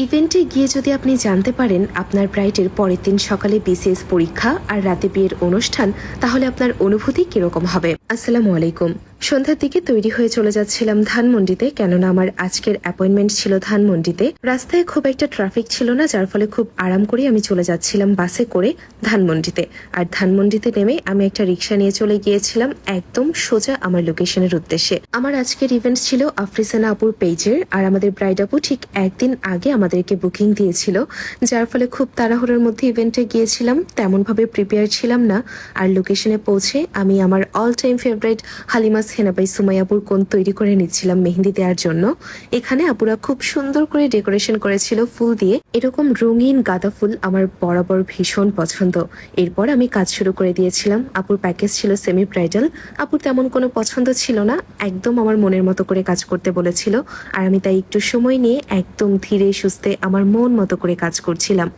ইভেন্টে গিয়ে যদি আপনি জানতে পারেন আপনার ব্রাইডের পরের দিন সকালে বিসিএস পরীক্ষা আর রাতে বিয়ের অনুষ্ঠান, তাহলে আপনার অনুভূতি কিরকম হবে? আসসালামু আলাইকুম। সন্ধ্যার দিকে তৈরি হয়ে চলে যাচ্ছিলাম ধানমন্ডিতে, কেননা আমার আজকের অ্যাপয়েন্টমেন্ট ছিল ধানমন্ডিতে। রাস্তায় খুব একটা ট্রাফিক ছিল না, যার ফলে খুব আরাম করে আমি চলে যাচ্ছিলাম বাসে করে ধানমন্ডিতে। আর ধানমন্ডিতে নেমে আমি একটা রিক্সা নিয়ে চলে গিয়েছিলাম একদম সোজা আমার লোকেশনের উদ্দেশ্যে। আমার আজকের ইভেন্ট ছিল আফরিসানা আপুর পেজের, আর আমাদের ব্রাইড আপু ঠিক একদিন আগে আমাদেরকে বুকিং দিয়েছিল, যার ফলে খুব তাড়াহুড়োর মধ্যে ইভেন্টে গিয়েছিলাম, তেমনভাবে প্রিপেয়ার ছিলাম না। আর লোকেশনে পৌঁছে আমি আমার অল টাইম ফেভারিট হালিমা হেনাবাই সুমাইয়াপুর কোণ তৈরি করে নিচ্ছিলাম মেহেন্দি দেওয়ার জন্য। এখানে আপুরা খুব সুন্দর করে ডেকোরেশন করেছিল ফুল দিয়ে। এরকম রঙিন গাঁদা ফুল আমার বরাবর ভীষণ পছন্দ। এরপর আমি কাজ শুরু করে দিয়েছিলাম। আপুর প্যাকেজ ছিল সেমি ব্রাইডাল। আপুর তেমন কোনো পছন্দ ছিল না, একদম আমার মনের মতো করে কাজ করতে বলেছিল, আর আমি তাই একটু সময় নিয়ে একদম ধীরে সুস্থে আমার মন মতো করে কাজ করছিলাম।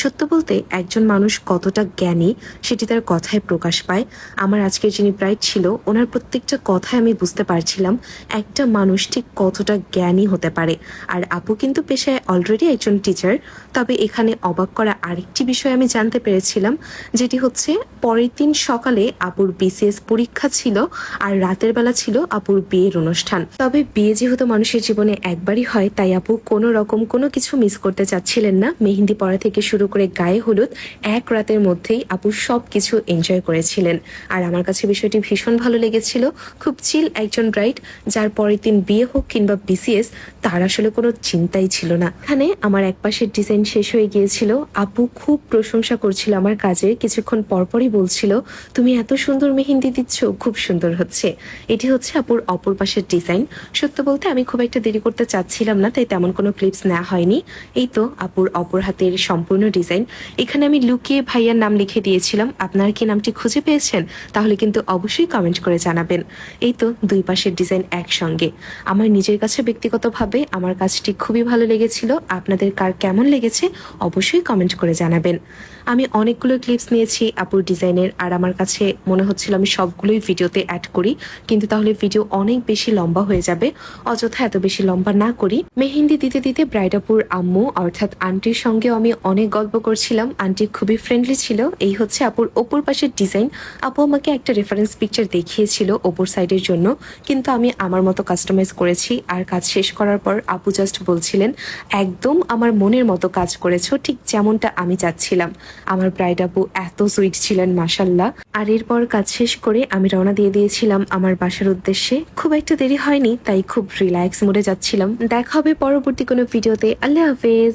সত্য বলতে একজন মানুষ কতটা জ্ঞানী সেটি তার কথায় প্রকাশ পায়। আমার আজকের যিনি ব্রাইড ছিল, ওনার প্রত্যেকটা কথায় আমি বুঝতে পারছিলাম একটা মানুষ ঠিক কতটা জ্ঞানী হতে পারে। আর আপু কিন্তু পেশায় অলরেডি একজন টিচার। তবে এখানে অবাক করা আরেকটি বিষয় আমি জানতে পেরেছিলাম, যেটি হচ্ছে পরের দিন সকালে আপুর বিসিএস পরীক্ষা ছিল আর রাতের বেলা ছিল আপুর বিয়ের অনুষ্ঠান। তবে বিয়ে যেহেতু মানুষের জীবনে একবারই হয়, তাই আপু কোনো রকম কোনো কিছু মিস করতে চাচ্ছিলেন না। মেহেন্দি পরা থেকে শুরু করে গায়ে হলুদ এক রাতের মধ্যেই আপু সব কিছু এনজয় করেছিলেন। আর আমার কাছে বিষয়টি ভীষণ ভালো লেগেছিল। খুব চিল একজন ব্রাইড, যার পরের দিন বিয়ে হোক কিংবা বিসিএস তার আসলে কোনো চিন্তাই ছিল না। এখানে আমার এক পাশের ডিজাইন শেষ হয়ে গিয়েছিল। আপু খুব প্রশংসা করছিল আমার কাজের, কিছুক্ষণ পরপরই বলছিল, তুমি এত সুন্দর মেহেন্দি দিচ্ছ, খুব সুন্দর হচ্ছে। এটি হচ্ছে আপুর অপর পাশের ডিজাইন। সত্য বলতে আমি খুব একটা দেরি করতে চাচ্ছিলাম না, তাই তেমন কোনো ক্লিপস নেওয়া হয়নি। এই তো আপুর অপর হাতের সম্পূর্ণ ডিজাইন। এখানে আমি লুকিয়ে ভাইয়ার নাম লিখে দিয়েছিলাম। আপনারা কি নামটি খুঁজে পেয়েছেন? তাহলে কিন্তু অবশ্যই কমেন্ট করে জানাবেন। এই তো দুই পাশের ডিজাইন একসঙ্গে। আমার নিজের কাছে ব্যক্তিগতভাবে আমার কাজটি খুবই ভালো লেগেছিল। আপনাদের কার কেমন লেগেছে অবশ্যই কমেন্ট করে জানাবেন। আমি অনেকগুলো ক্লিপস নিয়েছি আপুর ডিজাইনের, আর আমার কাছে মনে হচ্ছিল আমি সবগুলোই ভিডিওতে অ্যাড করি, কিন্তু তাহলে ভিডিও অনেক বেশি লম্বা হয়ে যাবে। অযথা এত বেশি লম্বা না করি। মেহেন্দি দিতে দিতে ব্রাইড আপুর আম্মু অর্থাৎ আন্টির সঙ্গেও আমি অনেক গল্প করছিলাম। আন্টি খুবই ফ্রেন্ডলি ছিল। এই হচ্ছে আপুর ওপর পাশের ডিজাইন। আপু আমাকে একটা রেফারেন্স পিকচার দেখিয়েছিল ওপর সাইডের জন্য, কিন্তু আমি আমার মতো কাস্টমাইজ করেছি। আর কাজ শেষ করার পর আপু জাস্ট বলছিলেন, একদম আমার মনের মতো কাজ করেছো, ঠিক যেমনটা আমি চাচ্ছিলাম। আমার ব্রাইড আপু এত সুইট ছিলেন, মাশাল্লাহ। আর এরপর কাজ শেষ করে আমি রওনা দিয়ে দিয়েছিলাম আমার বাসার উদ্দেশ্যে। খুব একটা দেরি হয়নি, তাই খুব রিল্যাক্স মোডে যাচ্ছিলাম। দেখা হবে পরবর্তী কোনো ভিডিওতে। আল্লাহ হাফেজ।